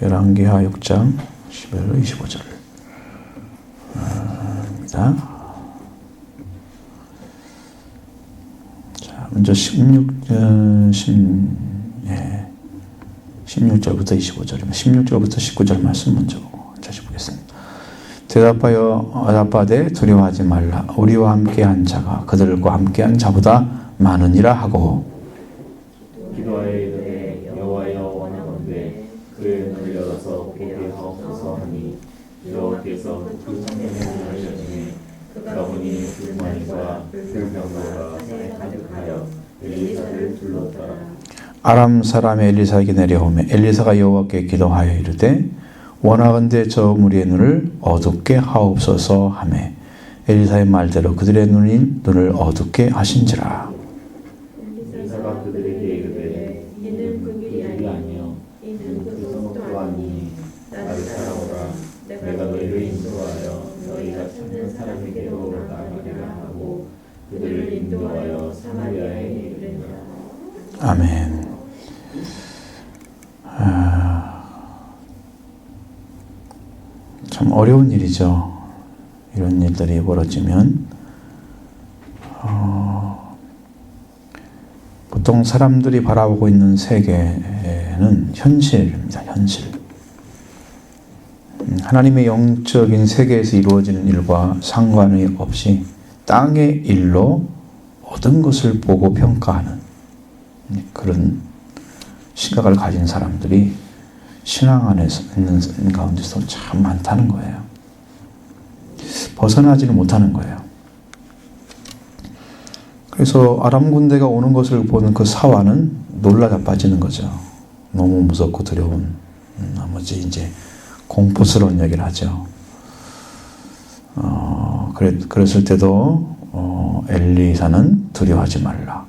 열왕기하 6장 11절 25절 입니다. 자, 먼저 16절부터 25절이면 16절부터 19절 말씀 먼저 다시 보겠습니다. 대답하되 두려워하지 말라. 우리와 함께한 자가 그들과 함께한 자보다 많으니라 하고 기도하여 이르되 여호와여 원하건대 그의 눈을 열어서 보게 하옵소서 하니 여호와께서 그 청년의 눈을 여시매 그가 보니 불만과 불평과 산에 가득하여 엘리사를 둘렀더라. 아람 사람 엘리사에게 내려오매 엘리사가 여호와께 기도하여 이르되 원하건대 저 무리의 눈을 어둡게 하옵소서 하매 엘리사의 말대로 그들의 눈을 어둡게 하신지라. 엘리사가 그들에게 이르되 이는 그 길이 아니요 이는 그 성도 아니니 나를 따라오라. 내가 너희를 인도하여 너희가 찾는 사람에게로 나가리라 하고 그들을 인도하여 사마리아에 이르니라. 아멘. 참 어려운 일이죠. 이런 일들이 벌어지면 보통 사람들이 바라보고 있는 세계는 현실입니다. 현실. 하나님의 영적인 세계에서 이루어지는 일과 상관이 없이 땅의 일로 모든 것을 보고 평가하는 그런 시각을 가진 사람들이 신앙 안에서 있는 가운데서 참 많다는 거예요. 벗어나지는 못하는 거예요. 그래서 아람 군대가 오는 것을 보는 그 사화는 놀라 자빠지는 거죠. 너무 무섭고 두려운 나머지 이제 공포스러운 얘기를 하죠. 그랬을 때도 엘리사는 두려워하지 말라.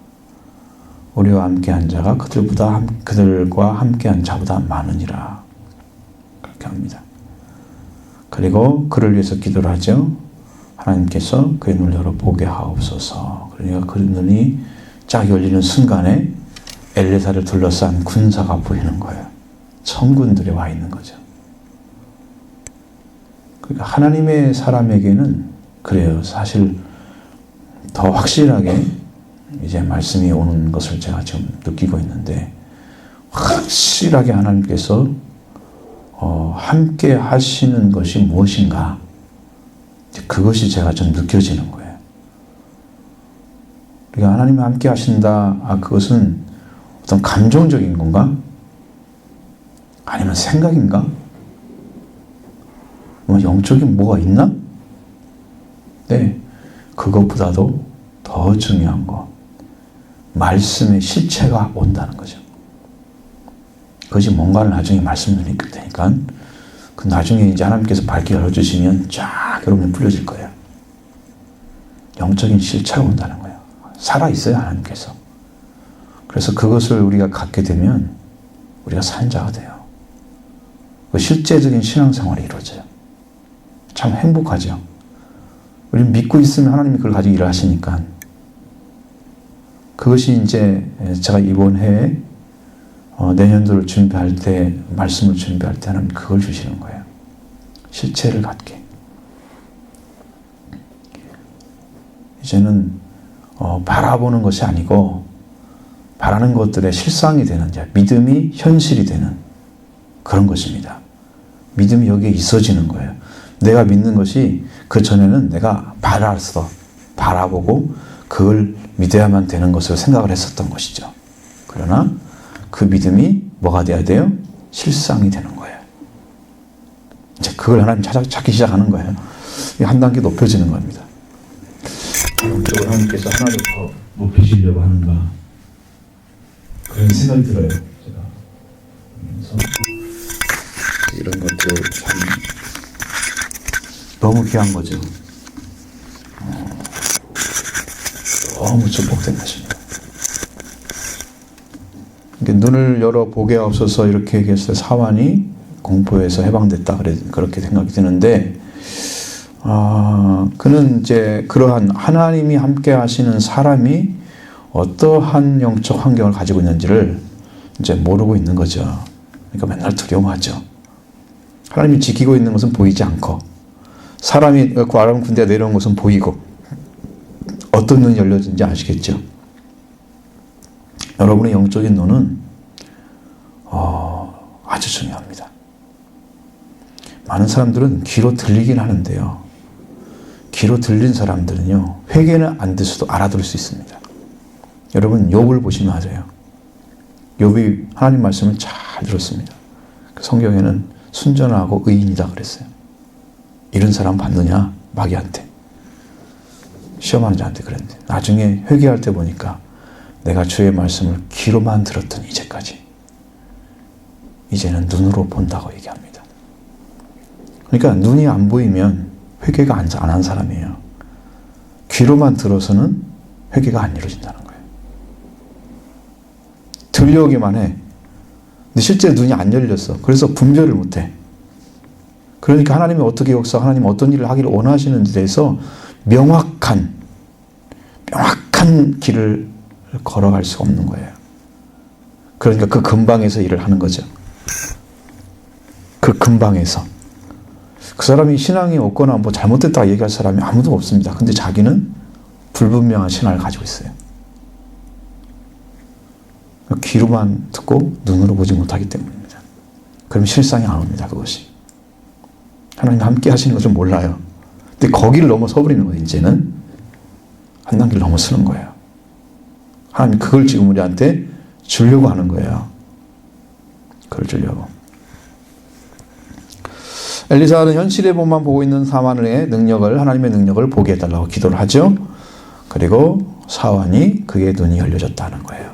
우리와 함께한 자가 그들과 함께한 자보다 많으니라. 그렇게 합니다. 그리고 그를 위해서 기도를 하죠. 하나님께서 그의 눈을 열어 보게 하옵소서. 그러니까 그 눈이 쫙 열리는 순간에 엘리사를 둘러싼 군사가 보이는 거예요. 천군들이 와 있는 거죠. 그러니까 하나님의 사람에게는 그래요. 사실 더 확실하게 이제 말씀이 오는 것을 제가 지금 느끼고 있는데 확실하게 하나님께서 함께 하시는 것이 무엇인가 그것이 제가 좀 느껴지는 거예요. 그러니까 하나님이 함께 하신다. 그것은 어떤 감정적인 건가? 아니면 생각인가? 뭐 영적인 뭐가 있나? 네, 그것보다도 더 중요한 거 말씀의 실체가 온다는 거죠. 그것이 뭔가를 나중에 말씀드릴 테니까 그 나중에 이제 하나님께서 밝게 열어주시면 쫙 여러분이 풀려질 거예요. 영적인 실체가 온다는 거예요. 살아있어요, 하나님께서. 그래서 그것을 우리가 갖게 되면 우리가 산 자가 돼요. 그 실제적인 신앙생활이 이루어져요. 참 행복하죠. 우리는 믿고 있으면 하나님이 그걸 가지고 일을 하시니까 그것이 이제 제가 이번 해에 내년도를 준비할 때 말씀을 준비할 때 하나님 그걸 주시는 거예요. 실체를 갖게. 이제는 바라보는 것이 아니고 바라는 것들의 실상이 되는 믿음이 현실이 되는 그런 것입니다. 믿음이 여기에 있어지는 거예요. 내가 믿는 것이 그 전에는 내가 바라보고 그걸 믿어야만 되는 것을 생각을 했었던 것이죠. 그러나 그 믿음이 뭐가 돼야 돼요? 실상이 되는 거예요. 이제 그걸 하나님 찾기 시작하는 거예요. 한 단계 높여지는 겁니다. 영적으로 하나님께서 하나를 더 높이시려고 하는가 그런 생각이 들어요. 제가 그래서 이런 것들 참 너무 귀한 거죠. 너무 축복된 것입니다. 눈을 열어 보게 없어서 이렇게 얘기했어요. 사환이 공포에서 해방됐다 그렇게 생각이 드는데 그는 이제 그러한 하나님이 함께 하시는 사람이 어떠한 영적 환경을 가지고 있는지를 이제 모르고 있는 거죠. 그러니까 맨날 두려워하죠. 하나님이 지키고 있는 것은 보이지 않고 사람이 그 아람 군대가 내려온 것은 보이고 어떤 눈이 열려진지 아시겠죠? 여러분의 영적인 눈은 아주 중요합니다. 많은 사람들은 귀로 들리긴 하는데요. 귀로 들린 사람들은요, 회개는 안 돼서도 알아들을 수 있습니다. 여러분, 욥을 보시면 알아요. 욥이 하나님 말씀을 잘 들었습니다. 성경에는 순전하고 의인이다 그랬어요. 이런 사람 받느냐? 마귀한테. 시험하는 자한테 그랬는데, 나중에 회개할 때 보니까 내가 주의 말씀을 귀로만 들었던 이제까지, 이제는 눈으로 본다고 얘기합니다. 그러니까 눈이 안 보이면 회개가 안 한 사람이에요. 귀로만 들어서는 회개가 안 이루어진다는 거예요. 들려오기만 해. 근데 실제 눈이 안 열렸어. 그래서 분별을 못해. 그러니까 하나님이 어떻게 역사하고 하나님이 어떤 일을 하기를 원하시는지에 대해서 명확한 길을 걸어갈 수가 없는 거예요. 그러니까 그 근방에서 일을 하는 거죠. 그 근방에서. 그 사람이 신앙이 없거나 뭐 잘못됐다고 얘기할 사람이 아무도 없습니다. 근데 자기는 불분명한 신앙을 가지고 있어요. 귀로만 듣고 눈으로 보지 못하기 때문입니다. 그럼 실상이 안 옵니다. 그것이. 하나님과 함께 하시는 것을 몰라요. 근데 거기를 넘어서 버리는 거예요. 이제는 한 단계를 넘어서는 거예요. 하나님 그걸 지금 우리한테 주려고 하는 거예요. 그걸 주려고. 엘리사는 현실의 몸만 보고 있는 사만의 능력을, 하나님의 능력을 보게 해달라고 기도를 하죠. 그리고 사환이 그의 눈이 열려졌다는 거예요.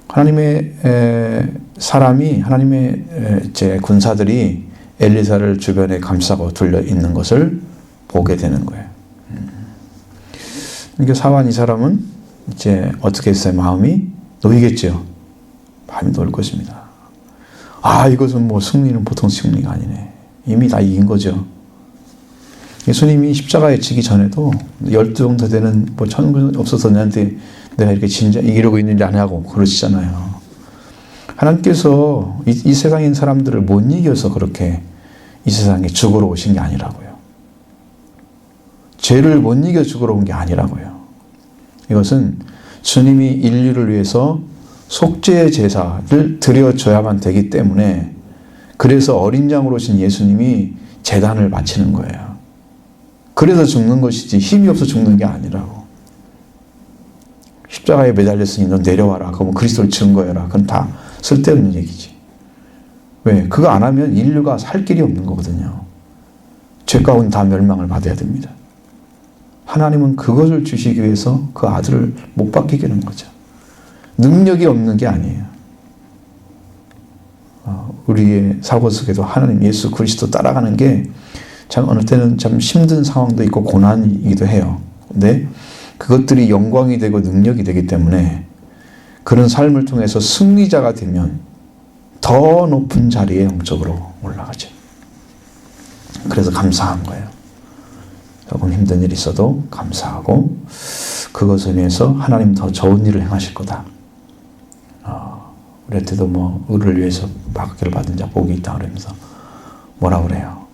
하나님의 사람이, 하나님의 이제 군사들이 엘리사를 주변에 감싸고 둘러 있는 것을 보게 되는 거예요. 그러니까 사환 이 사람은 이제 어떻게 했어요? 마음이 놓이겠죠. 마음이 놓일 것입니다. 이것은 뭐 승리는 보통 승리가 아니네. 이미 다 이긴 거죠. 예수님이 십자가에 지기 전에도 12 정도 되는 뭐 천군 없어서 너한테 내가 이렇게 진짜 이기려고 있는지 아냐고 그러시잖아요. 하나님께서 이 세상에 있는 사람들을 못 이겨서 그렇게 이 세상에 죽으러 오신 게 아니라고요. 죄를 못 이겨 죽으러 온 게 아니라고요. 이것은 주님이 인류를 위해서 속죄의 제사를 드려줘야만 되기 때문에, 그래서 어린 양으로 오신 예수님이 제단을 바치는 거예요. 그래서 죽는 것이지 힘이 없어 죽는 게 아니라고. 십자가에 매달렸으니 너 내려와라. 그러면 그리스도를 증거해라. 그건 다 쓸데없는 얘기지. 왜? 그거 안 하면 인류가 살 길이 없는 거거든요. 죄 가운데 다 멸망을 받아야 됩니다. 하나님은 그것을 주시기 위해서 그 아들을 못 받게 하는 거죠. 능력이 없는 게 아니에요. 우리의 사고 속에도 하나님 예수 그리스도 따라가는 게 참 어느 때는 참 힘든 상황도 있고 고난이기도 해요. 근데 그것들이 영광이 되고 능력이 되기 때문에 그런 삶을 통해서 승리자가 되면 더 높은 자리에 영적으로 올라가죠. 그래서 감사한 거예요. 조금 힘든 일이 있어도 감사하고 그것을 위해서 하나님 더 좋은 일을 행하실 거다. 우리한테도 뭐 의를 위해서 박해를 받은 자 복이 있다 그러면서 뭐라 그래요?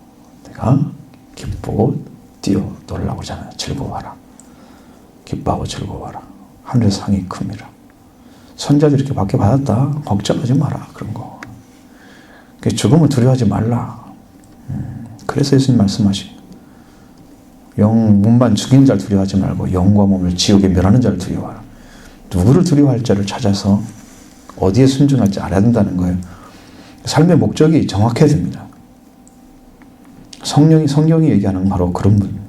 내가 기쁘고 뛰어 놀라고 하잖아요. 즐거워하라. 기뻐하고 즐거워하라. 하늘의 상이 큼이라. 선자들이 이렇게 박해 받았다. 걱정하지 마라. 그런 거. 죽음을 두려워하지 말라. 그래서 예수님 말씀하신 몸만 죽인 자를 두려워하지 말고 영과 몸을 지옥에 멸하는 자를 두려워하라. 누구를 두려워할 자를 찾아서 어디에 순종할지 알아야 된다는 거예요. 삶의 목적이 정확해야 됩니다. 성경이 얘기하는 바로 그런 분.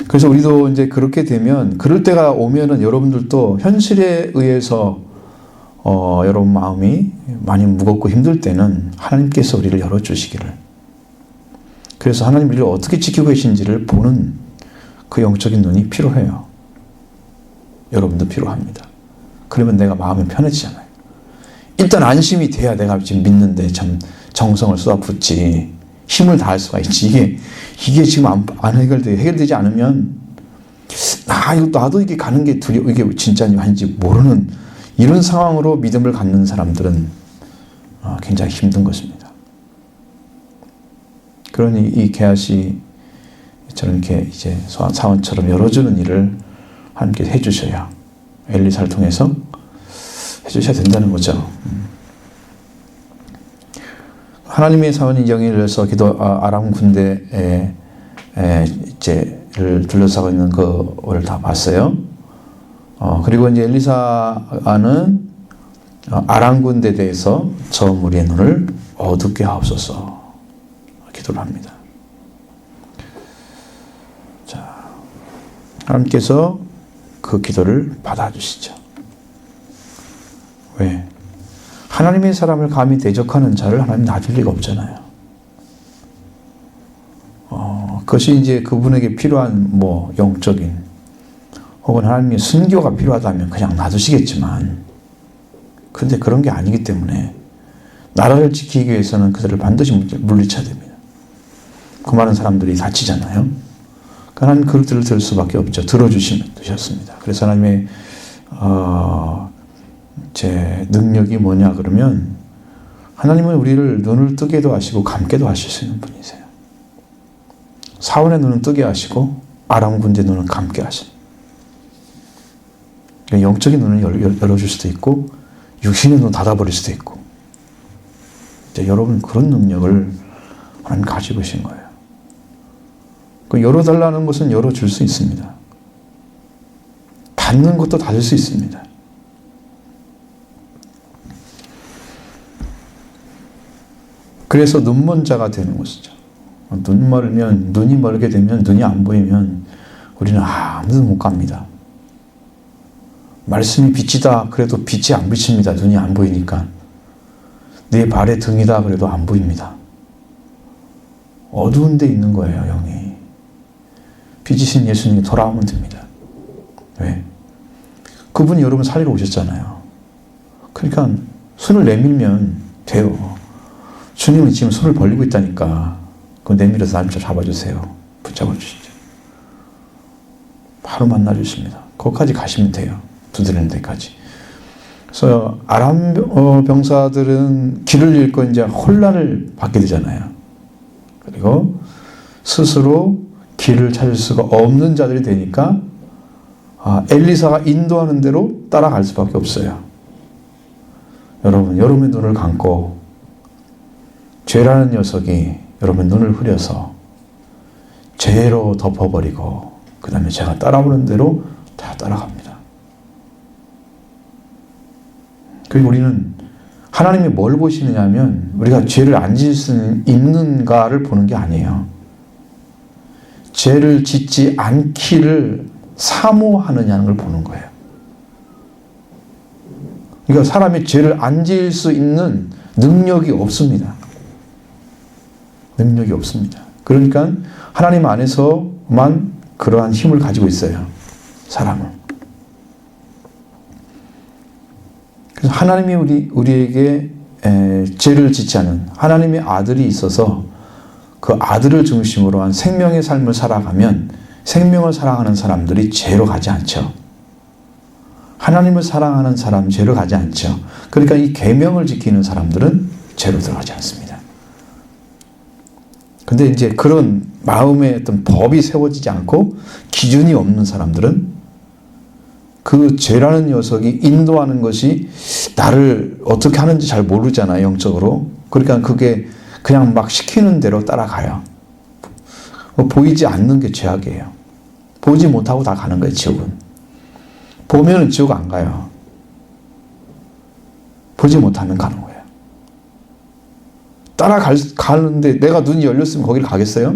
그래서 우리도 이제 그렇게 되면, 그럴 때가 오면은 여러분들도 현실에 의해서 여러분 마음이 많이 무겁고 힘들 때는 하나님께서 우리를 열어주시기를, 그래서 하나님 우리를 어떻게 지키고 계신지를 보는 그 영적인 눈이 필요해요. 여러분도 필요합니다. 그러면 내가 마음이 편해지잖아요. 일단 안심이 돼야 내가 지금 믿는데 참 정성을 쏟아붓지, 힘을 다할 수가 있지. 이게 지금 안 해결되지 않으면 나도 이게 가는 게 이게 진짜인지 아닌지 모르는 이런 상황으로 믿음을 갖는 사람들은 굉장히 힘든 것입니다. 그러니 이 게하시 저는 이렇게 이제 사원처럼 열어주는 일을 하나님께서 해주셔야 엘리사를 통해서 해주셔야 된다는 거죠. 하나님의 사원이 영을 열어서 아람 군대에 이제를 둘러싸고 있는 그걸 다 봤어요. 그리고 이제 엘리사는 아람 군대에 대해서 저 무리의 눈을 어둡게 하옵소서 기도를 합니다. 자, 하나님께서 그 기도를 받아주시죠. 왜? 하나님의 사람을 감히 대적하는 자를 하나님 놔둘 리가 없잖아요. 그것이 이제 그분에게 필요한 영적인 혹은 하나님의 순교가 필요하다면 그냥 놔두시겠지만, 근데 그런 게 아니기 때문에 나라를 지키기 위해서는 그들을 반드시 물리쳐야 됩니다. 그 많은 사람들이 다치잖아요. 하나님 그들을 들을 수밖에 없죠. 들어주셨습니다. 그래서 하나님의 제 능력이 뭐냐 그러면, 하나님은 우리를 눈을 뜨게도 하시고 감게도 하실 수 있는 분이세요. 사원의 눈은 뜨게 하시고 아람 군대 눈은 감게 하십니다. 영적인 눈을 열어줄 수도 있고 육신의 눈을 닫아버릴 수도 있고, 여러분 그런 능력을 하나님 가지고 계신 거예요. 그 열어달라는 것은 열어줄 수 있습니다. 닫는 것도 닫을 수 있습니다. 그래서 눈먼 자가 되는 것이죠. 눈이 멀게 되면, 눈이 안 보이면 우리는 아무도 못 갑니다. 말씀이 빛이다 그래도 빛이 안 비칩니다. 눈이 안 보이니까. 내 발의 등이다 그래도 안 보입니다. 어두운 데 있는 거예요, 영이. 빛이신 예수님이 돌아오면 됩니다. 왜? 그분이 여러분 살리러 오셨잖아요. 그러니까 손을 내밀면 돼요. 주님은 지금 손을 벌리고 있다니까. 그거 내밀어서 날 잡아주세요. 붙잡아 주시죠. 바로 만나 주십니다. 거기까지 가시면 돼요. 두드리는 데까지. 그래서 아람 병사들은 길을 잃고 이제 혼란을 받게 되잖아요. 그리고 스스로 길을 찾을 수가 없는 자들이 되니까 엘리사가 인도하는 대로 따라갈 수밖에 없어요. 여러분의 눈을 감고 죄라는 녀석이 여러분의 눈을 흐려서 죄로 덮어버리고 그 다음에 제가 따라오는 대로 다 따라갑니다. 그리고 우리는 하나님이 뭘 보시느냐 하면 우리가 죄를 안 지을 수 있는가를 보는 게 아니에요. 죄를 짓지 않기를 사모하느냐는 걸 보는 거예요. 그러니까 사람이 죄를 안 지을 수 있는 능력이 없습니다. 능력이 없습니다. 그러니까 하나님 안에서만 그러한 힘을 가지고 있어요. 사람은. 그래서 하나님이 우리에게 죄를 짓지 않은 하나님의 아들이 있어서 그 아들을 중심으로 한 생명의 삶을 살아가면 생명을 사랑하는 사람들이 죄로 가지 않죠. 하나님을 사랑하는 사람 죄로 가지 않죠. 그러니까 이 계명을 지키는 사람들은 죄로 들어가지 않습니다. 근데 이제 그런 마음의 어떤 법이 세워지지 않고 기준이 없는 사람들은 그 죄라는 녀석이 인도하는 것이 나를 어떻게 하는지 잘 모르잖아요, 영적으로. 그러니까 그게 그냥 막 시키는 대로 따라가요. 보이지 않는 게 죄악이에요. 보지 못하고 다 가는 거예요, 지옥은. 보면은 지옥 안 가요. 보지 못하면 가는 거예요. 따라가는데 내가 눈이 열렸으면 거기를 가겠어요?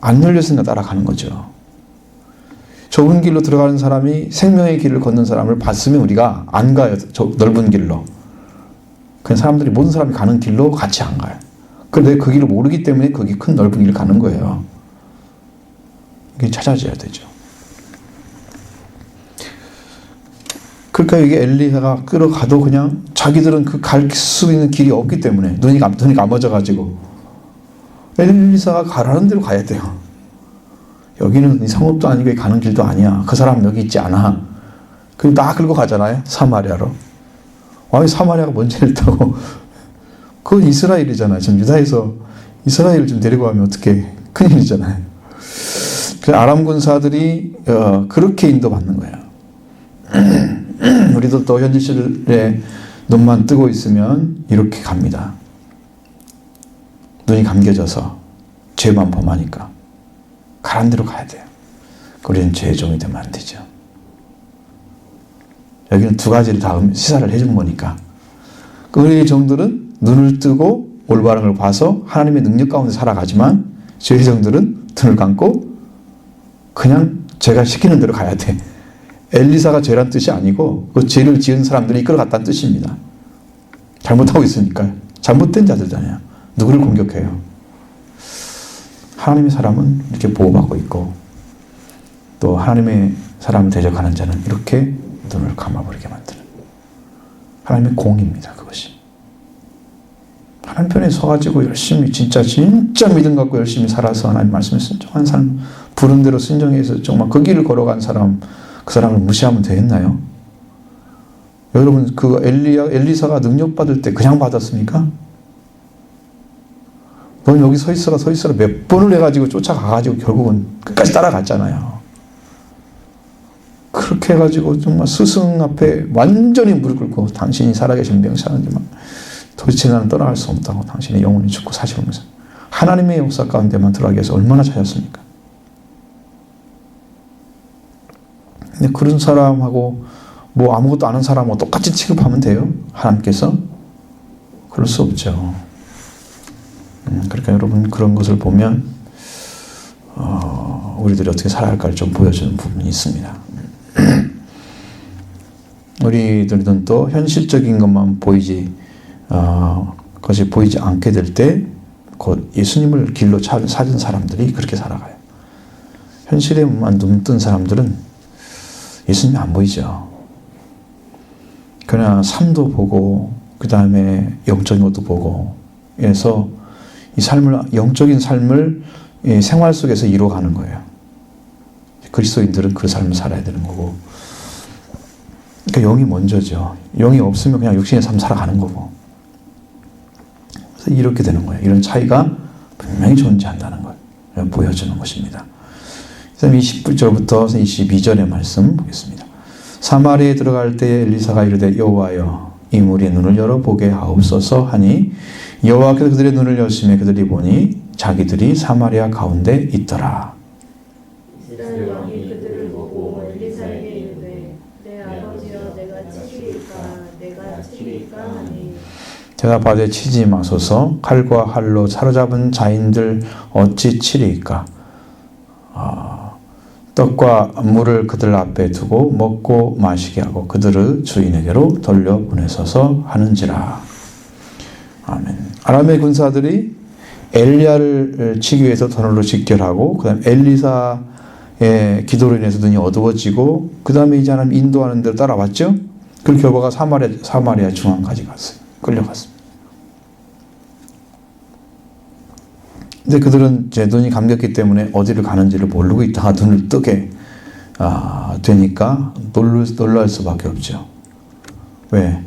안 열렸으니까 따라가는 거죠. 좁은 길로 들어가는 사람이 생명의 길을 걷는 사람을 봤으면 우리가 안 가요. 저 넓은 길로. 그냥 사람들이 모든 사람이 가는 길로 같이 안 가요. 그런데 그 길을 모르기 때문에 거기 큰 넓은 길을 가는 거예요. 이게 찾아져야 되죠. 그러니까 이게 엘리사가 끌어가도 그냥 자기들은 그 갈 수 있는 길이 없기 때문에 눈이 감아져가지고 엘리사가 가라는 대로 가야 돼요. 여기는 네 성읍도 아니고 가는 길도 아니야. 그 사람 여기 있지 않아. 그리고 다 긁고 가잖아요. 사마리아로. 아니, 사마리아가 뭔 죄를 타고. 그건 이스라엘이잖아요. 지금 유다에서 이스라엘을 좀 데리고 가면 어떻게 큰일이잖아요. 그 아람 군사들이 그렇게 인도받는 거예요. 우리도 또 현실에 눈만 뜨고 있으면 이렇게 갑니다. 눈이 감겨져서 죄만 범하니까 가란 대로 가야 돼요. 우리는 죄의 종이 되면 안 되죠. 여기는 두 가지를 다 시사를 해준 거니까. 우리의 종들은 눈을 뜨고 올바른 걸 봐서 하나님의 능력 가운데 살아가지만 죄의 종들은 눈을 감고 그냥 제가 시키는 대로 가야 돼. 엘리사가 죄란 뜻이 아니고 그 죄를 지은 사람들이 이끌어갔다는 뜻입니다. 잘못하고 있으니까. 잘못된 자들잖아요. 누구를 공격해요? 하나님의 사람은 이렇게 보호받고 있고 또 하나님의 사람을 대적하는 자는 이렇게 눈을 감아버리게 만드는 하나님의 공입니다. 그것이. 하나님 편에 서가지고 열심히 진짜 믿음 갖고 열심히 살아서 하나님 말씀에 순종한 사람, 부른 대로 순종해서 정말 그 길을 걸어간 사람, 그 사람을 무시하면 되겠나요? 여러분, 그 엘리사가 능력받을 때 그냥 받았습니까? 넌 여기 서 있어라 몇 번을 해가지고 쫓아가가지고 결국은 끝까지 따라갔잖아요. 그렇게 해가지고 정말 스승 앞에 완전히 무릎 꿇고 당신이 살아계신 명사하지만 도대체 나는 떠나갈 수 없다고 당신의 영혼이 죽고 사시면서 하나님의 역사 가운데만 들어가기 위해서 얼마나 잘했습니까? 근데 그런 사람하고 뭐 아무것도 아는 사람하고 똑같이 취급하면 돼요? 하나님께서? 그럴 수 없죠. 그러니까 여러분 그런 것을 보면 우리들이 어떻게 살아야 할까를 좀 보여주는 부분이 있습니다. 우리들은 또 현실적인 것만 그것이 보이지 않게 될 때 곧 예수님을 길로 찾은 사람들이 그렇게 살아가요. 현실에만 눈뜬 사람들은 예수님이 안 보이죠. 그러나 삶도 보고 그 다음에 영적인 것도 보고 해서 이 삶을 영적인 삶을 생활 속에서 이루어가는 거예요. 그리스도인들은 그 삶을 살아야 되는 거고 그러니까 영이 먼저죠. 영이 없으면 그냥 육신의 삶 살아가는 거고 그래서 이렇게 되는 거예요. 이런 차이가 분명히 존재한다는 걸 보여주는 것입니다. 20절부터 22절의 말씀 보겠습니다. 사마리아에 들어갈 때에 엘리사가 이르되 여호와여 이 무리의 눈을 열어보게 하옵소서 하니 여호와께서 그들의 눈을 여시매 그들이 보니 자기들이 사마리아 가운데 있더라. 이스라엘 왕이 그들을 보고 엘리사에게 이르되 내 아버지여 내가 치리이까 하니 대답하되 치지 마소서 칼과 활로 사로잡은 자인들 어찌 치리이까 떡과 물을 그들 앞에 두고 먹고 마시게 하고 그들을 주인에게로 돌려보내소서 하는지라. 아멘. 아람의 군사들이 엘리야를 치기 위해서 터널로 직결하고 그 다음에 엘리사의 기도로 인해서 눈이 어두워지고 그 다음에 이제 하나님 인도하는 대로 따라왔죠. 그 결과가 사마리아 중앙까지 갔어요. 끌려갔습니다. 근데 그들은 이제 눈이 감겼기 때문에 어디를 가는지를 모르고 있다가 눈을 뜨게 되니까 놀랄 수밖에 없죠. 왜?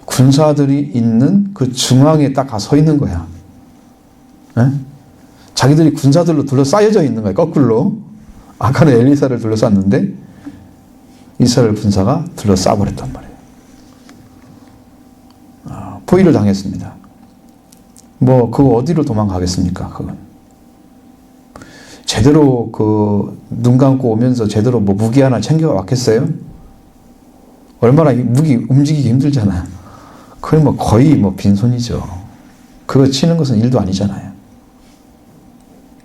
군사들이 있는 그 중앙에 딱 서 있는 거야. 에? 자기들이 군사들로 둘러싸여져 있는 거야. 거꾸로. 아까는 엘리사를 둘러쌌는데 이스라엘 군사가 둘러싸버렸단 말이에요. 포위를 당했습니다. 뭐 그거 어디로 도망가겠습니까? 그건 제대로 눈 감고 오면서 제대로 뭐 무기 하나 챙겨 왔겠어요? 얼마나 무기 움직이기 힘들잖아요. 그게 뭐 거의 뭐 빈손이죠. 그거 치는 것은 일도 아니잖아요.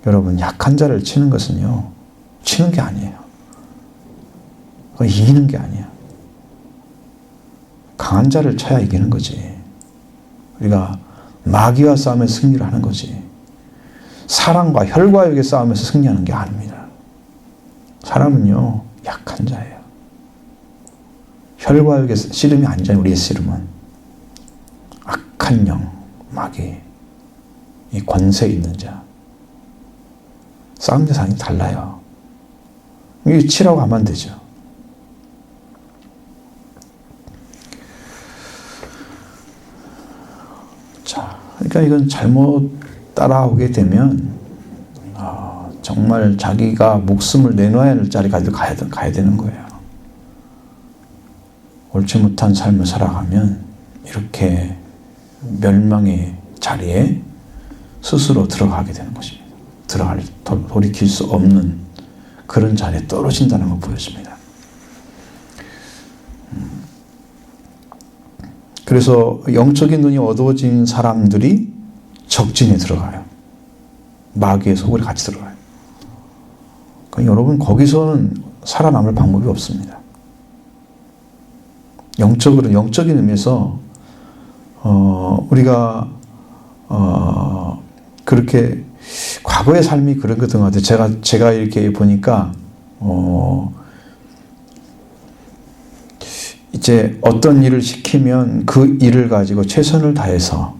여러분 약한 자를 치는 것은요 치는 게 아니에요. 그거 이기는 게 아니야. 강한 자를 쳐야 이기는 거지. 우리가 마귀와 싸움에서 승리를 하는 거지. 사랑과 혈과역의 싸움에서 승리하는 게 아닙니다. 사람은요 약한 자예요. 혈과역의 씨름이 아니잖아요. 우리의 씨름은 악한 영, 마귀, 이 권세 있는 자. 싸움 대상이 달라요. 이게 치라고 하면 되죠. 자, 그러니까 이건 잘못 따라오게 되면 정말 자기가 목숨을 내놓아야 할 자리까지 가야 되는 거예요. 옳지 못한 삶을 살아가면 이렇게 멸망의 자리에 스스로 들어가게 되는 것입니다. 돌이킬 수 없는 그런 자리에 떨어진다는 걸 보여줍니다. 그래서 영적인 눈이 어두워진 사람들이 적진에 들어가요. 마귀의 속을 같이 들어가요. 그러니까 여러분 거기서는 살아남을 방법이 없습니다. 영적인 의미에서 우리가 그렇게 과거의 삶이 그런 것 같아요. 제가 이렇게 보니까 이제 어떤 일을 시키면 그 일을 가지고 최선을 다해서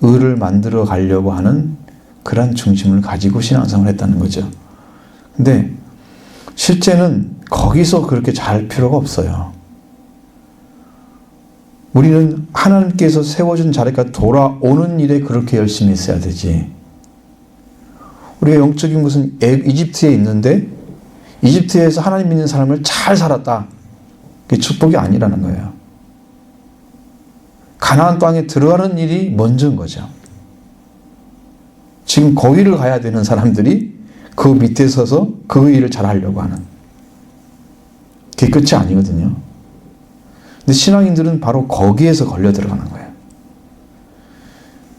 의를 만들어 가려고 하는 그런 중심을 가지고 신앙생활을 했다는 거죠. 근데 실제는 거기서 그렇게 잘 필요가 없어요. 우리는 하나님께서 세워준 자리까지 돌아오는 일에 그렇게 열심히 했어야 되지. 우리가 영적인 것은 이집트에 있는데 이집트에서 하나님 믿는 사람을 잘 살았다. 그게 축복이 아니라는 거예요. 가나안 땅에 들어가는 일이 먼저인 거죠. 지금 거기를 가야 되는 사람들이 그 밑에 서서 그 일을 잘 하려고 하는. 그게 끝이 아니거든요. 근데 신앙인들은 바로 거기에서 걸려 들어가는 거예요.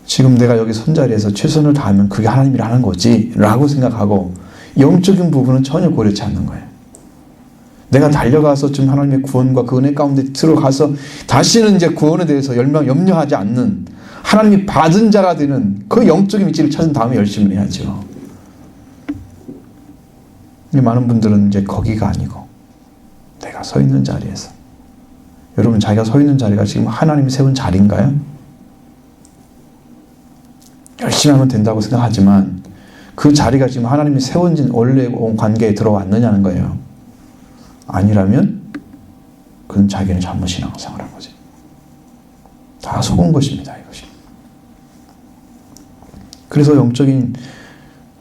지금 내가 여기 선자리에서 최선을 다하면 그게 하나님이 하는 거지 라고 생각하고 영적인 부분은 전혀 고려치 않는 거예요. 내가 달려가서 좀 하나님의 구원과 그 은혜 가운데 들어가서 다시는 이제 구원에 대해서 염려하지 않는 하나님이 받은 자가 되는 그 영적인 위치를 찾은 다음에 열심히 해야죠. 많은 분들은 이제 거기가 아니고 내가 서 있는 자리에서, 여러분 자기가 서 있는 자리가 지금 하나님이 세운 자리인가요? 열심히 하면 된다고 생각하지만 그 자리가 지금 하나님이 세운 원래 관계에 들어왔느냐는 거예요. 아니라면 그건 자기는 잘못 신앙생활한 거지. 다 속은 것입니다, 이것이. 그래서 영적인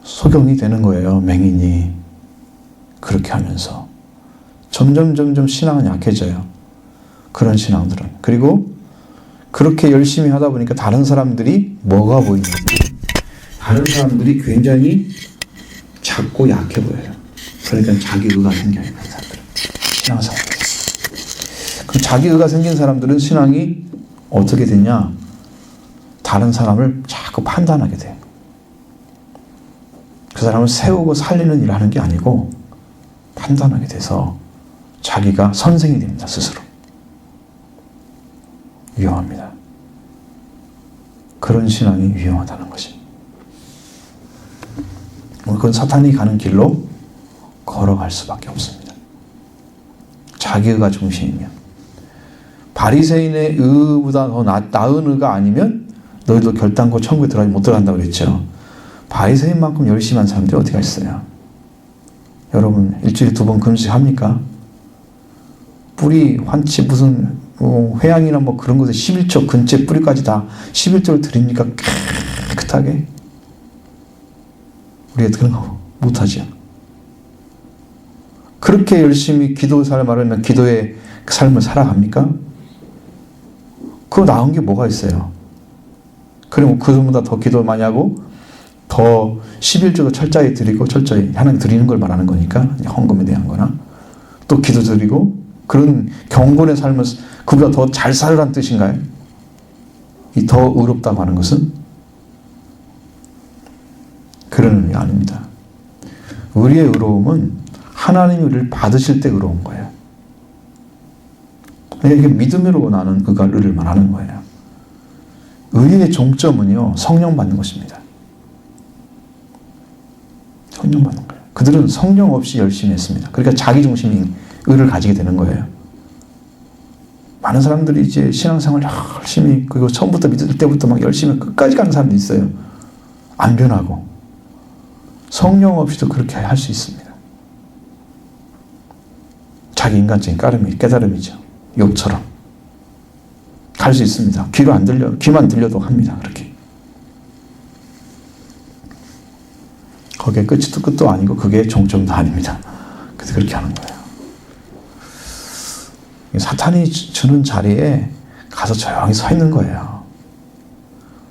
소경이 되는 거예요, 맹인이. 그렇게 하면서 점점 신앙은 약해져요. 그런 신앙들은. 그리고 그렇게 열심히 하다 보니까 다른 사람들이 뭐가 보이는지, 다른 사람들이 굉장히 작고 약해 보여요. 그러니까 자기의가 생겨요, 그 사람들은. 신앙생활에서. 그럼 자기의가 생긴 사람들은 신앙이 어떻게 되냐? 다른 사람을 자꾸 판단하게 돼요. 그 사람을 세우고 살리는 일을 하는 게 아니고 판단하게 돼서 자기가 선생이 됩니다, 스스로. 위험합니다. 그런 신앙이 위험하다는 것입니다. 그건 사탄이 가는 길로 걸어갈 수밖에 없습니다. 자기의가 중심이면. 바리새인의 의보다 더 나은 의가 아니면 너희도 결단코 천국에 못 들어간다고 그랬죠. 바리새인만큼 열심히 한 사람들이 어디가 있어요? 여러분 일주일에 2번 금식합니까? 뿌리, 환치, 무슨 회양이나 뭐 그런 것에 11조, 근체, 뿌리까지 다 11조를 드립니까? 깨끗하게? 우리가 그런 거 못하죠. 그렇게 열심히 기도 삶을 기도의 삶을 살아갑니까? 그거 나은 게 뭐가 있어요? 그러면 그보다 더 기도 많이 하고 더 11조도 철저히 드리고 철저히 하나님 드리는 걸 말하는 거니까 헌금에 대한 거나 또 기도 드리고 그런 경건의 삶을 그보다 더 잘 살으란 뜻인가요? 이 더 의롭다고 하는 것은 그런 의미 아닙니다. 우리의 의로움은 하나님이 우리를 받으실 때 의로운 거예요. 이게 믿음으로 나는 의를 말하는 거예요. 의의 종점은요, 성령 받는 것입니다. 성령 받는 거예요. 그들은 성령 없이 열심히 했습니다. 그러니까 자기중심인 의를 가지게 되는 거예요. 많은 사람들이 이제 신앙생활 열심히, 그리고 처음부터 믿을 때부터 막 열심히 끝까지 가는 사람도 있어요. 안 변하고. 성령 없이도 그렇게 할 수 있습니다. 자기 인간적인 깨달음이죠. 욥처럼. 갈 수 있습니다. 귀만 들려도 합니다. 그렇게. 거기에 끝도 아니고 그게 종점도 아닙니다. 그래서 그렇게 하는 거예요. 사탄이 주는 자리에 가서 조용히 서 있는 거예요.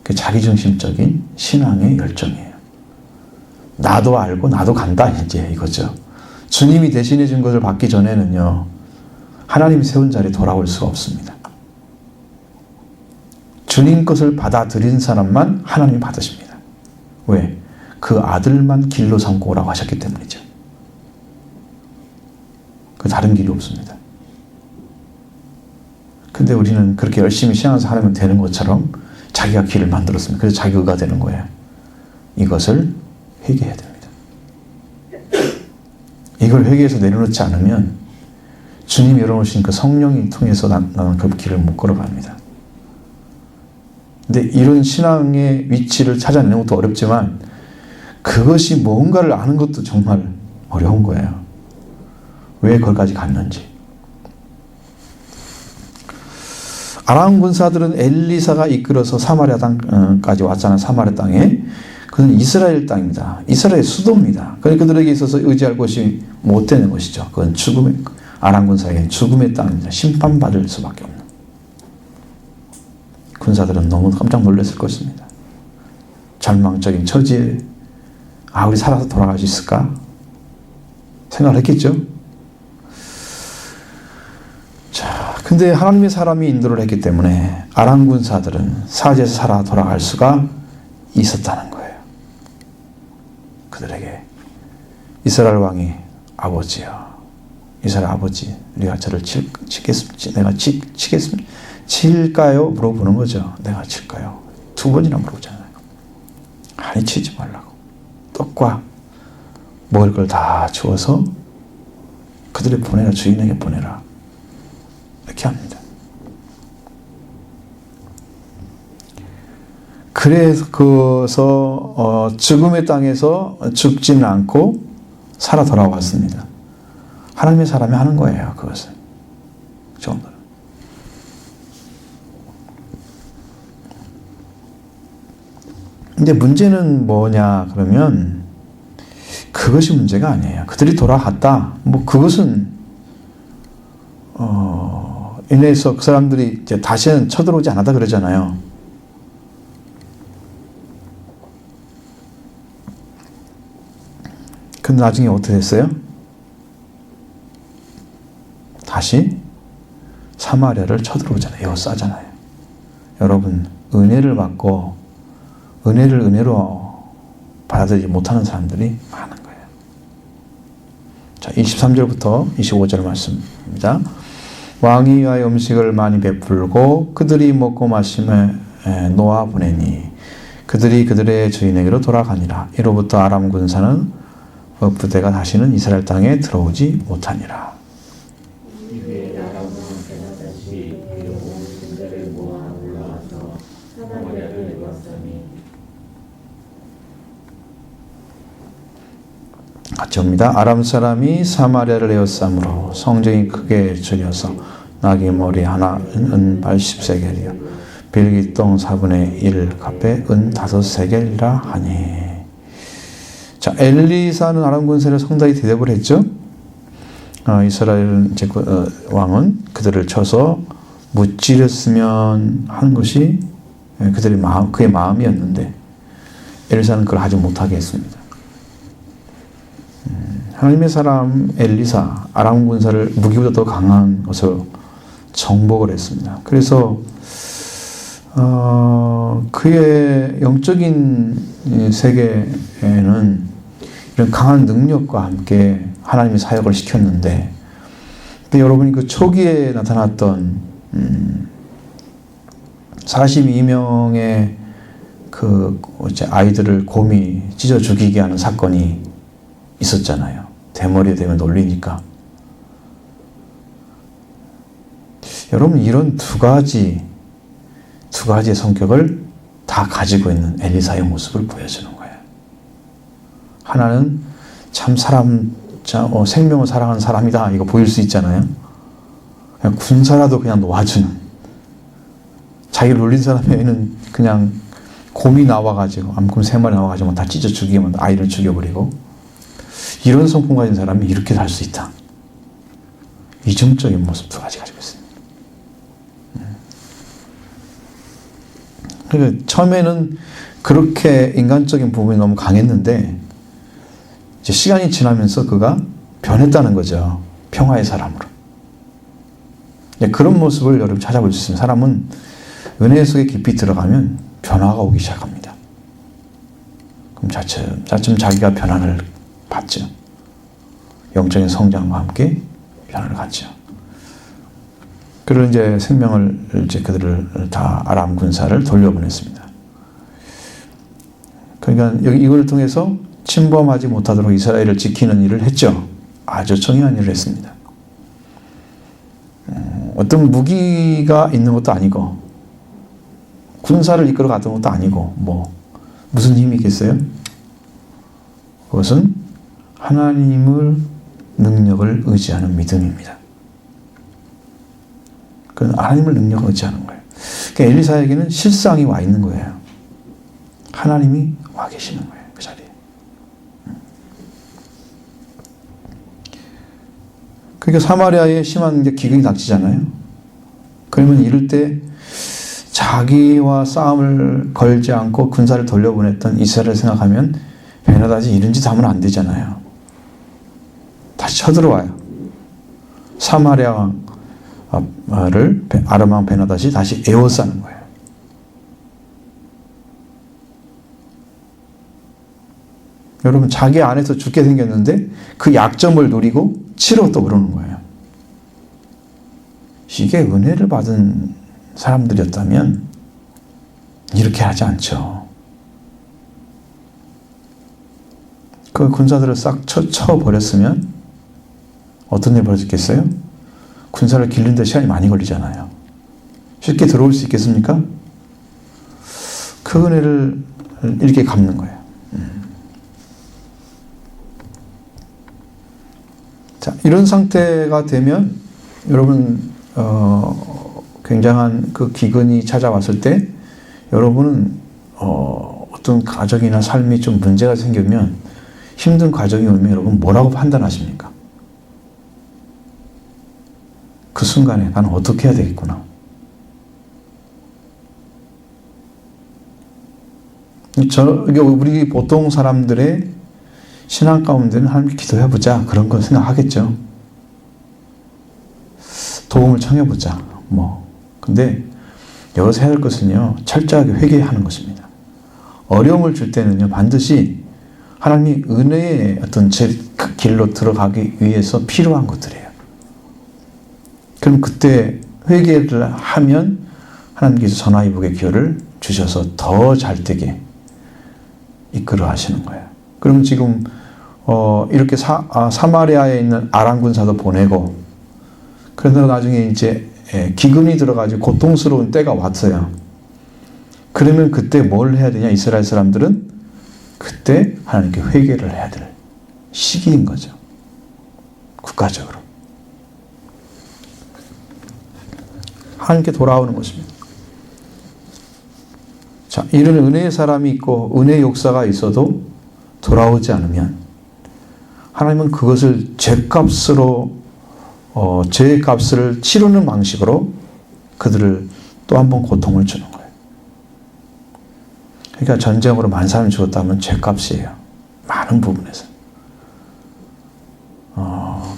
그게 자기중심적인 신앙의 열정이에요. 나도 알고 나도 간다 이제 이거죠. 주님이 대신해 준 것을 받기 전에는요. 하나님이 세운 자리에 돌아올 수가 없습니다. 주님 것을 받아들인 사람만 하나님이 받으십니다. 왜? 그 아들만 길로 삼고 오라고 하셨기 때문이죠. 그 다른 길이 없습니다. 근데 우리는 그렇게 열심히 신앙생활 하면 되는 것처럼 자기가 길을 만들었습니다. 그래서 자기 의가 되는 거예요. 이것을 회개해야 됩니다. 이걸 회개해서 내려놓지 않으면 주님이 열어놓으신 그 성령이 통해서 나는 그 길을 못 걸어갑니다. 근데 이런 신앙의 위치를 찾아내는 것도 어렵지만 그것이 뭔가를 아는 것도 정말 어려운 거예요. 왜 거기까지 갔는지. 아람 군사들은 엘리사가 이끌어서 사마리아 땅까지 왔잖아요. 사마리아 땅에. 그건 이스라엘 땅입니다. 이스라엘 수도입니다. 그러니까 그들에게 있어서 의지할 곳이 못 되는 것이죠. 그건 아람 군사에게는 죽음의 땅입니다. 심판받을 수밖에 없는. 군사들은 너무 깜짝 놀랐을 것입니다. 절망적인 처지에 우리 살아서 돌아갈 수 있을까? 생각을 했겠죠? 자, 근데 하나님의 사람이 인도를 했기 때문에 아람 군사들은 사지에서 살아 돌아갈 수가 있었다는 거예요. 그들에게 이스라엘 왕이 아버지요. 이스라엘 아버지, 우리가 저를 치겠습니다. 내가 치겠습니다. 칠까요? 물어보는 거죠. 내가 칠까요? 2번이나 물어보잖아요. 아니, 치지 말라고. 떡과 먹을 걸 다 주어서 그들을 보내라. 주인에게 보내라. 이렇게 합니다. 그래서 죽음의 땅에서 죽지는 않고 살아 돌아왔습니다. 하나님의 사람이 하는 거예요. 그것을. 정도로. 근데 문제는 뭐냐 그러면 그것이 문제가 아니에요. 그들이 돌아갔다. 뭐 그것은 인해서 그 사람들이 이제 다시는 쳐들어오지 않았다 그러잖아요. 근데 나중에 어떻게 됐어요? 다시 사마리아를 쳐들어오잖아요. 에워싸잖아요. 여러분, 은혜를 받고 은혜를 은혜로 받아들이지 못하는 사람들이 많은 거예요. 자, 23절부터 25절 말씀입니다. 왕이 위하여 음식을 많이 베풀고 그들이 먹고 마심에 놓아 보내니 그들이 그들의 주인에게로 돌아가니라. 이로부터 아람 군사는 부대가 다시는 이스라엘 땅에 들어오지 못하니라. 이후에 아람 군사가 다시 온 군대를 모아 올라와서 사마리아를 내었으니. 같이 옵니다. 아람 사람이 사마리아를 에워싸므로 성전이 크게 줄여서 나귀 머리 하나 은발 10세겔이요 빌기똥 4분의 1 값에 은 5세겔이라 하니. 자, 엘리사는 아람 군사를 성다이 대접을 했죠. 이스라엘 왕은 그들을 쳐서 무찌렸으면 하는 것이 그의 마음이었는데 엘리사는 그걸 하지 못하게 했습니다. 하나님의 사람 엘리사, 아람 군사를 무기보다 더 강한 것으로 정복을 했습니다. 그래서 그의 영적인 세계에는 이런 강한 능력과 함께 하나님의 사역을 시켰는데, 근데 여러분이 그 초기에 나타났던 42명의 그 아이들을 곰이 찢어 죽이게 하는 사건이 있었잖아요. 대머리에 대면 놀리니까. 여러분, 이런 두 가지의 성격을 다 가지고 있는 엘리사의 모습을 보여주는 거예요. 하나는 참 생명을 사랑하는 사람이다. 이거 보일 수 있잖아요. 그냥 군사라도 그냥 놓아주는. 자기를 놀린 사람에게는 그냥 곰이 나와가지고 암곰 3마리 나와가지고 다 찢어 죽이면 아이를 죽여버리고 이런 성품 가진 사람이 이렇게 살 수 있다. 이중적인 모습 두 가지 가지고 있습니다. 그러니까 처음에는 그렇게 인간적인 부분이 너무 강했는데 이제 시간이 지나면서 그가 변했다는 거죠. 평화의 사람으로. 그런 모습을 여러분 찾아볼 수 있습니다. 사람은 은혜 속에 깊이 들어가면 변화가 오기 시작합니다. 그럼 차츰 자기가 변화를 받죠. 영적인 성장과 함께 변화를 갖죠. 그리고 이제 생명을 이제 그들을 다 아람 군사를 돌려보냈습니다. 그러니까 여기 이걸 통해서 침범하지 못하도록 이스라엘을 지키는 일을 했죠. 아주 정의한 일을 했습니다. 어떤 무기가 있는 것도 아니고 군사를 이끌어 갔던 것도 아니고 무슨 힘이 있겠어요? 그것은 하나님을 능력을 의지하는 믿음입니다. 그건 하나님을 능력을 의지하는 거예요. 그러니까 엘리사에게는 실상이 와 있는 거예요. 하나님이 와 계시는 거예요. 그 자리에. 그러니까 사마리아에 심한 이제 기근이 닥치잖아요. 그러면 이럴 때 자기와 싸움을 걸지 않고 군사를 돌려보냈던 이스라엘을 생각하면 베나다지 이런 짓 하면 안 되잖아요. 다시 쳐들어와요. 사마리아 왕을 아람 왕 베나다시 다시 에워싸는 거예요. 여러분 자기 안에서 죽게 생겼는데 그 약점을 노리고 치러 또 그러는 거예요. 이게 은혜를 받은 사람들이었다면 이렇게 하지 않죠. 그 군사들을 싹 쳐버렸으면 어떤 일이 벌어졌겠어요? 군사를 기르는 데 시간이 많이 걸리잖아요. 쉽게 들어올 수 있겠습니까? 그 은혜를 이렇게 갚는 거예요. 자, 이런 상태가 되면 여러분 굉장한 그 기근이 찾아왔을 때 여러분은 어떤 가정이나 삶이 좀 문제가 생기면 힘든 과정이 오면 여러분 뭐라고 판단하십니까? 그 순간에 나는 어떻게 해야 되겠구나. 우리 보통 사람들의 신앙 가운데는 하나님께 기도해보자 그런 걸 생각하겠죠. 도움을 청해보자. 근데 여기서 해야 할 것은요, 철저하게 회개하는 것입니다. 어려움을 줄 때는요, 반드시 하나님이 은혜의 어떤 그 길로 들어가기 위해서 필요한 것들이에요. 그럼 그때 회개를 하면 하나님께서 전화위복의 기회를 주셔서 더 잘되게 이끌어 하시는 거예요. 그럼 지금 이렇게 사마리아에 있는 아람 군사도 보내고 그러다 나중에 이제 기근이 들어가지고 고통스러운 때가 왔어요. 그러면 그때 뭘 해야 되냐? 이스라엘 사람들은 그때 하나님께 회개를 해야 될 시기인 거죠. 국가적으로. 하나님께 돌아오는 것입니다. 자, 이런 은혜의 사람이 있고 은혜의 역사가 있어도 돌아오지 않으면 하나님은 그것을 죄값을 치르는 방식으로 그들을 또 한 번 고통을 주는 거예요. 그러니까 전쟁으로 많은 사람이 죽었다면 죄값이에요. 많은 부분에서.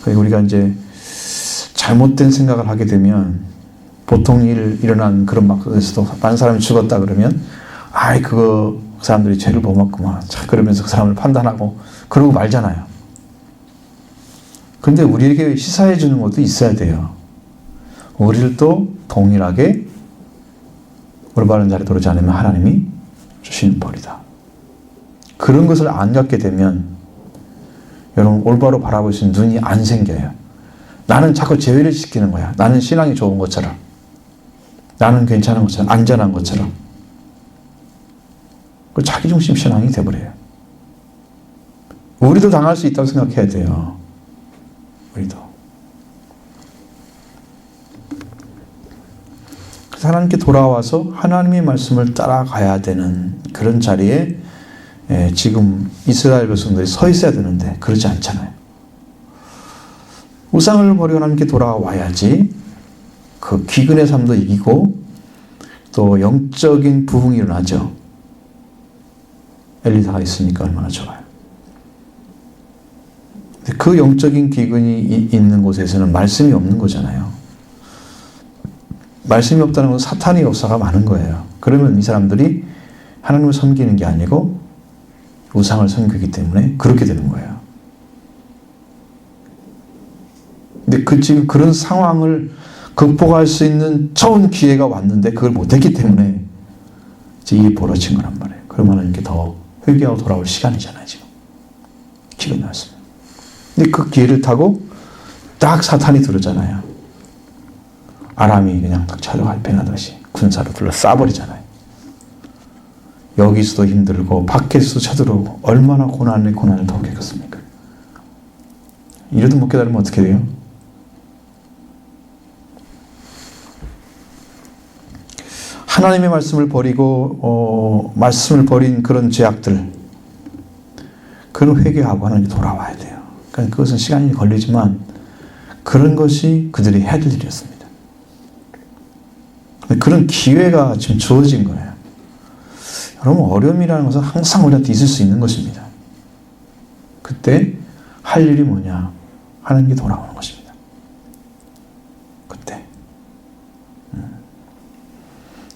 그리고 우리가 이제 잘못된 생각을 하게 되면 보통 일어난 그런 막에서도 많은 사람이 죽었다 그러면 그 사람들이 죄를 범했구만. 그러면서 그 사람을 판단하고 그러고 말잖아요. 그런데 우리에게 시사해 주는 것도 있어야 돼요. 우리를 또 동일하게 올바른 자리에 들어오지 않으면 하나님이 주시는 벌이다. 그런 것을 안 갖게 되면 여러분 올바로 바라볼 수 있는 눈이 안 생겨요. 나는 자꾸 제외를 시키는 거야. 나는 신앙이 좋은 것처럼. 나는 괜찮은 것처럼. 안전한 것처럼. 그 자기중심 신앙이 돼버려요. 우리도 당할 수 있다고 생각해야 돼요. 우리도. 그래서 하나님께 돌아와서 하나님의 말씀을 따라가야 되는 그런 자리에 지금 이스라엘 백성들이 서 있어야 되는데 그러지 않잖아요. 우상을 버리고 하나님께 돌아와야지 그 기근의 삶도 이기고 또 영적인 부흥이 일어나죠. 엘리사가 있으니까 얼마나 좋아요. 그 영적인 기근이 있는 곳에서는 말씀이 없는 거잖아요. 말씀이 없다는 건 사탄의 역사가 많은 거예요. 그러면 이 사람들이 하나님을 섬기는 게 아니고 우상을 섬기기 때문에 그렇게 되는 거예요. 근데 지금 그런 상황을 극복할 수 있는 좋은 기회가 왔는데 그걸 못했기 때문에 이제 일이 벌어진 거란 말이에요. 그러면 하나님께 더 회개하고 돌아올 시간이잖아요, 지금. 기회가 나왔습니다. 근데 그 기회를 타고 딱 사탄이 들었잖아요. 아람이 그냥 딱 찾아갈 배나듯이 군사로 둘러 쏴버리잖아요. 여기서도 힘들고 밖에서도 쳐들어오고 얼마나 고난을 더 겪었습니까? 이래도 못 깨달으면 어떻게 돼요? 하나님의 말씀을 버리고 말씀을 버린 그런 죄악들, 그런 회개하고 하나님께 돌아와야 돼요. 그러니까 그것은 시간이 걸리지만 그런 것이 그들이 해야 될 일이었습니다. 그런 기회가 지금 주어진 거예요. 여러분, 어려움이라는 것은 항상 우리한테 있을 수 있는 것입니다. 그때 할 일이 뭐냐? 하나님께 돌아오는 것입니다. 그때.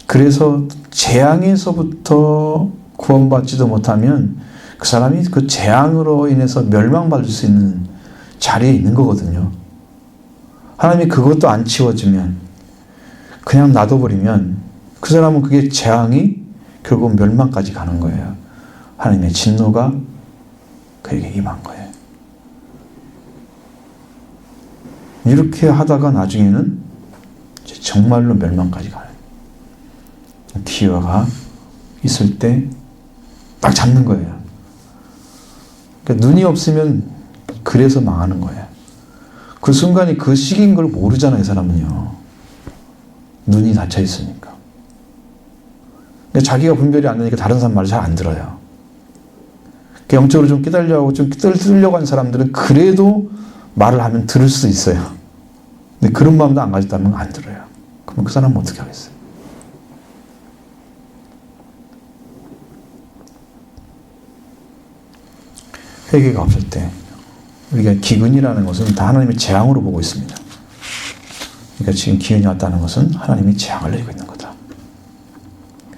그래서 재앙에서부터 구원받지도 못하면 그 사람이 그 재앙으로 인해서 멸망받을 수 있는 자리에 있는 거거든요. 하나님이 그것도 안 치워주면 그냥 놔둬버리면 그 사람은 그게 재앙이 결국 멸망까지 가는 거예요. 하나님의 진노가 그에게 임한 거예요. 이렇게 하다가 나중에는 정말로 멸망까지 가요. 기회가 있을 때 딱 잡는 거예요. 그러니까 눈이 없으면 그래서 망하는 거예요. 그 순간이 그 시기인 걸 모르잖아요, 사람은요. 눈이 닫혀 있으니까. 그러니까 자기가 분별이 안 되니까 다른 사람 말을 잘 안 들어요. 그러니까 영적으로 좀 깨달으려고 좀 깨달으려고 하는 사람들은 그래도 말을 하면 들을 수 있어요. 근데 그런 마음도 안 가졌다면 안 들어요. 그럼 그 사람은 어떻게 하겠어요? 회개가 없을 때 우리가 기근이라는 것은 다 하나님의 재앙으로 보고 있습니다. 그러니까 지금 기근이 왔다는 것은 하나님이 재앙을 내리고 있는 거다.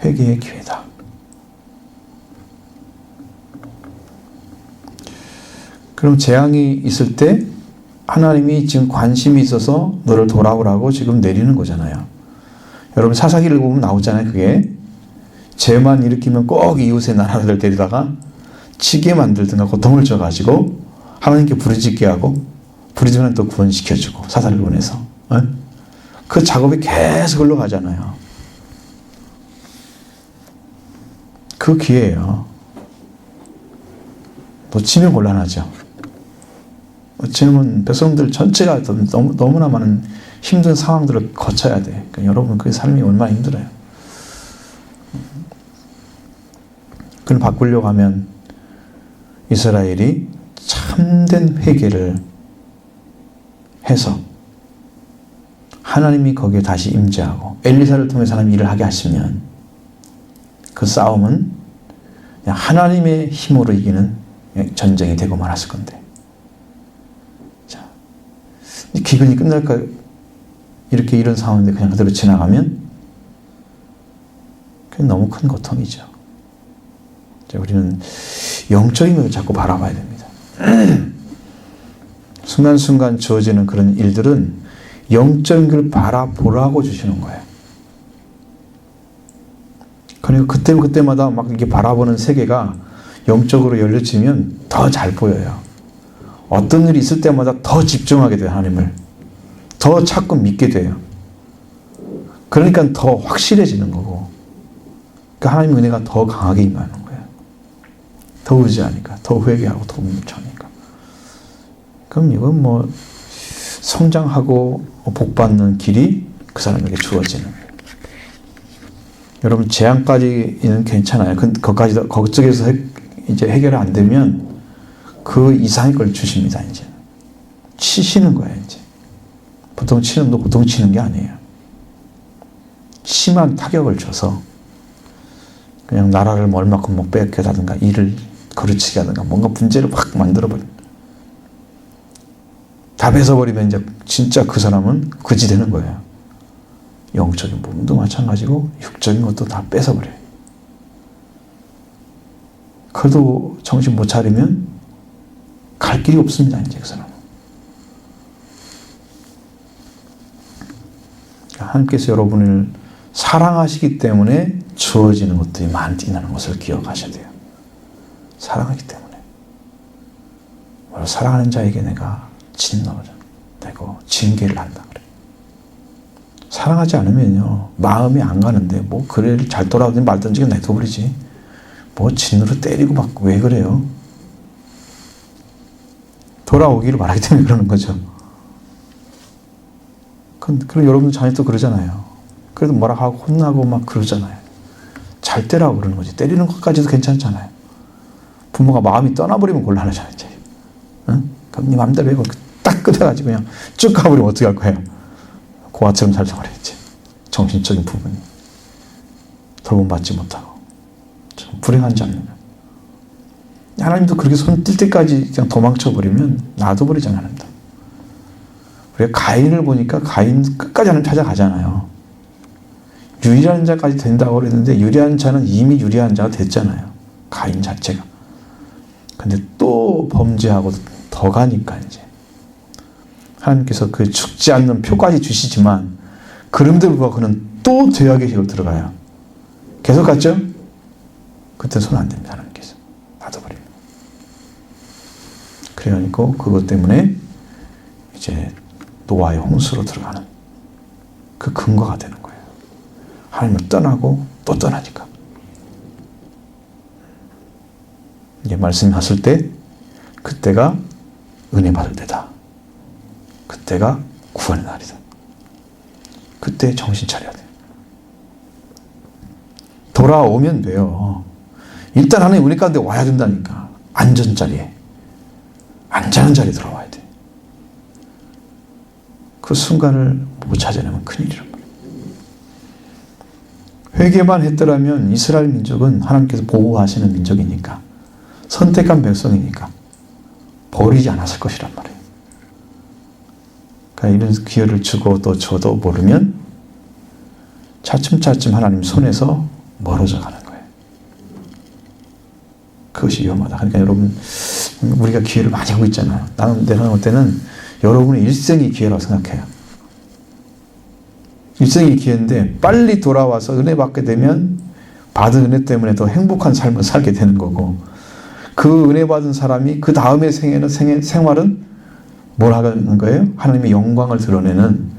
회개의 기회다. 그럼 재앙이 있을 때 하나님이 지금 관심이 있어서 너를 돌아오라고 지금 내리는 거잖아요. 여러분 사사기를 보면 나오잖아요. 그게 죄만 일으키면 꼭 이웃의 나라를 데리다가 치게 만들든가 고통을 줘가지고 하나님께 부르짖게 하고 부르짖으면 또 구원시켜주고 사사를 보내서 그 작업이 계속 흘러가잖아요. 그 기회예요. 놓치면 곤란하죠. 놓치면 백성들 전체가 너무나 많은 힘든 상황들을 거쳐야 돼. 그러니까 여러분 그 삶이 얼마나 힘들어요. 그걸 바꾸려고 하면 이스라엘이 참된 회개를 해서 하나님이 거기에 다시 임재하고 엘리사를 통해서 하나님 일을 하게 하시면 그 싸움은 그냥 하나님의 힘으로 이기는 전쟁이 되고 말았을 건데, 자, 기근이 끝날까 이렇게 이런 상황인데 그냥 그대로 지나가면 그게 너무 큰 고통이죠. 자, 우리는 영적인 것을 자꾸 바라봐야 됩니다. 순간순간 주어지는 그런 일들은 영적인 걸 바라보라고 주시는 거예요. 그러니까 그때마다 막 이렇게 바라보는 세계가 영적으로 열려지면 더 잘 보여요. 어떤 일이 있을 때마다 더 집중하게 돼요, 하나님을. 더 자꾸 믿게 돼요. 그러니까 더 확실해지는 거고, 그러니까 하나님의 은혜가 더 강하게 임하는 거예요. 더 의지하니까, 더 회개하고, 더 묵혀하니까. 그럼 이건 성장하고 복받는 길이 그 사람에게 주어지는 여러분 재앙까지는 괜찮아요. 그쪽에서 이제 해결이 안 되면 그 이상의 걸 주십니다. 이제 치시는 거예요. 이제 보통 치는 도 보통 치는 게 아니에요. 심한 타격을 줘서 그냥 나라를 얼마큼 못 뺏겨다든가 일을 거르치게 하든가 뭔가 문제를 확 만들어버려. 다 뺏어버리면 이제 진짜 그 사람은 그지 되는 거예요. 영적인 부분도 마찬가지고 육적인 것도 다 뺏어버려요. 그래도 정신 못 차리면 갈 길이 없습니다. 이제 그 사람은. 하나님께서 여러분을 사랑하시기 때문에 주어지는 것들이 많다는 것을 기억하셔야 돼요. 사랑하기 때문에. 바로 사랑하는 자에게 내가 진노를 내고 징계를 한다 그래. 사랑하지 않으면요 마음이 안 가는데 뭐 그래 잘 돌아오든 말든지 내둬버리지. 뭐 진으로 때리고 막 왜 그래요? 돌아오기를 바라기 때문에 그러는 거죠. 그럼 여러분 자녀도 그러잖아요. 그래도 뭐라 하고 혼나고 막 그러잖아요. 잘 때라고 그러는 거지. 때리는 것까지도 괜찮잖아요. 부모가 마음이 떠나버리면 곤란하잖아요. 이제. 응? 그럼 네 맘대로 해. 딱 끊어가지고 그냥 쭉 가버리면 어떻게 할 거예요? 고아처럼 살려버렸지. 정신적인 부분이. 돌봄받지 못하고. 좀 불행한 장면. 하나님도 그렇게 손 뜰 때까지 그냥 도망쳐버리면 놔둬버리잖아요. 하나님도. 우리가 가인을 보니까 가인 끝까지 하나님 찾아가잖아요. 유리한 자까지 된다고 그랬는데 유리한 자는 이미 유리한 자가 됐잖아요. 가인 자체가. 근데 또 범죄하고 더 가니까 이제 하나님께서 그 죽지 않는 표까지 주시지만 그런데도 불구하고 그는 또 죄악의 길로 들어가요. 계속 갔죠? 그때 손 안 됩니다. 하나님께서 놔둬버립니다. 그래가지고 그것 때문에 이제 노아의 홍수로 들어가는 그 근거가 되는 거예요. 하나님을 떠나고 또 떠나니까. 이게 말씀하실 때 그때가 은혜 받을 때다. 그때가 구원의 날이다. 그때 정신 차려야 돼요. 돌아오면 돼요. 일단 하나님 은혜 가운데 와야 된다니까. 안전 자리에. 안전한 자리에 들어와야 돼. 그 순간을 못 찾아내면 큰일이란 말이에요. 회개만 했더라면 이스라엘 민족은 하나님께서 보호하시는 민족이니까 선택한 백성이니까 버리지 않았을 것이란 말이에요. 그러니까 이런 기회를 주고 또 줘도 모르면 차츰차츰 하나님 손에서 멀어져 가는 거예요. 그것이 위험하다. 그러니까 여러분 우리가 기회를 많이 하고 있잖아요. 내가 볼 때는 여러분의 일생이 기회라고 생각해요. 일생이 기회인데 빨리 돌아와서 은혜 받게 되면 받은 은혜 때문에 더 행복한 삶을 살게 되는 거고 그 은혜 받은 사람이 그 다음의 생활은 뭘 하는 거예요? 하나님의 영광을 드러내는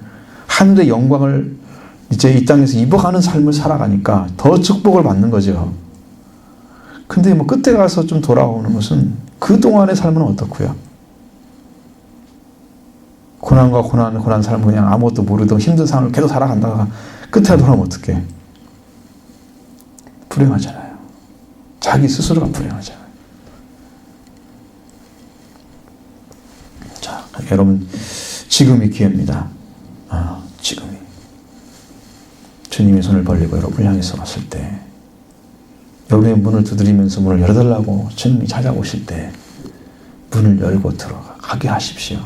하늘의 영광을 이제 이 땅에서 입어가는 삶을 살아가니까 더 축복을 받는 거죠. 근데 뭐 끝에 가서 좀 돌아오는 것은 그동안의 삶은 어떻고요? 고난과 고난 삶은 그냥 아무것도 모르던 힘든 삶을 계속 살아간다가 끝에 돌아오면 어떡해? 불행하잖아요. 자기 스스로가 불행하잖아요. 자, 여러분 지금이 기회입니다. 지금이. 주님이 손을 벌리고 여러분을 향해서 왔을 때 여러분의 문을 두드리면서 문을 열어달라고 주님이 찾아오실 때 문을 열고 들어가게 하십시오.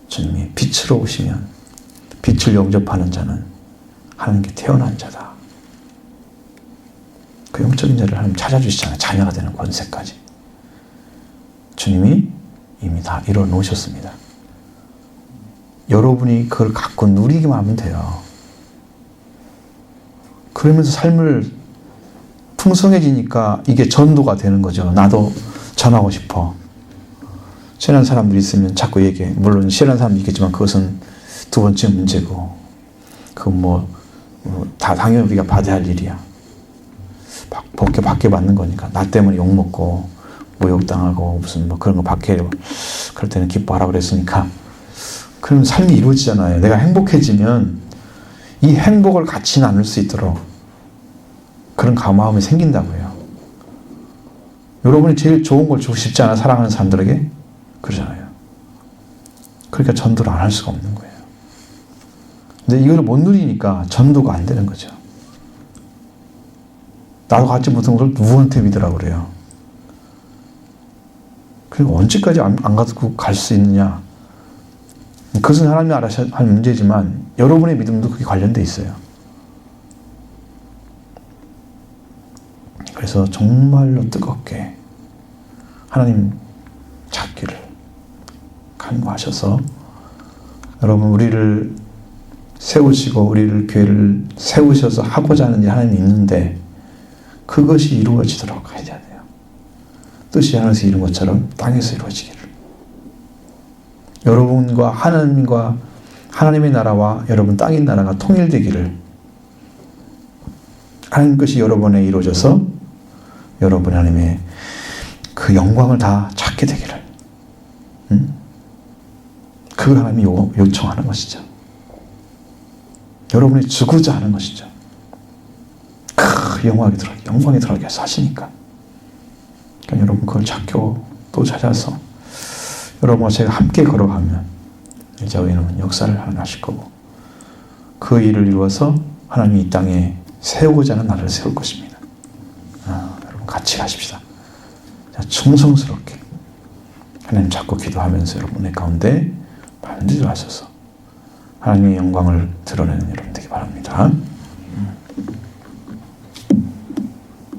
주님이 빛으로 오시면 빛을 영접하는 자는 하나님께 태어난 자다. 그 영적인 자를 하나님 찾아주시잖아요. 자녀가 되는 권세까지. 주님이 이미 다 이뤄 놓으셨습니다. 여러분이 그걸 갖고 누리기만 하면 돼요. 그러면서 삶을 풍성해지니까 이게 전도가 되는 거죠. 나도 전하고 싶어. 싫어하는 사람들이 있으면 자꾸 얘기해. 물론 싫어하는 사람도 있겠지만 그것은 두 번째 문제고 그건 다 당연히 우리가 받아야 할 일이야. 받게 받는 거니까. 나 때문에 욕먹고 모욕당하고 무슨 그런 거 받게 그럴 때는 기뻐하라 그랬으니까 그러면 삶이 이루어지잖아요. 내가 행복해지면 이 행복을 같이 나눌 수 있도록 그런 마음이 생긴다고요. 여러분이 제일 좋은 걸 주고 싶지 않아? 사랑하는 사람들에게? 그러잖아요. 그러니까 전도를 안 할 수가 없는 거예요. 근데 이걸 못 누리니까 전도가 안 되는 거죠. 나도 갖지 못한 것을 누구한테 믿으라고 그래요. 그리고 언제까지 안 가지고 갈 수 있느냐? 그것은 하나님이 알아서 할 문제지만 여러분의 믿음도 그게 관련돼 있어요. 그래서 정말로 뜨겁게 하나님 찾기를 간구하셔서 여러분 우리를 세우시고 우리를 교회를 세우셔서 하고자 하는 일 하나님이 있는데 그것이 이루어지도록 해야 돼요. 뜻이 하늘에서 이룬 것처럼 땅에서 이루어지기를. 여러분과 하나님과 하나님의 나라와 여러분 땅의 나라가 통일되기를. 하나님 것이 여러분에 이루어져서 여러분 하나님의 그 영광을 다 찾게 되기를. 그걸 하나님이 요청하는 것이죠. 여러분이 주고자 하는 것이죠. 영광에 들어가게 해서 하시니까. 그러니까 여러분 그걸 찾고 또 찾아서 여러분과 제가 함께 걸어가면 이제 저희는 역사를 하실 거고 그 일을 이루어서 하나님이 이 땅에 세우고자 하는 나라를 세울 것입니다. 여러분 같이 가십시다. 충성스럽게 하나님 잡고 기도하면서 여러분의 가운데 반드시 하셔서 하나님의 영광을 드러내는 여러분 되기 바랍니다.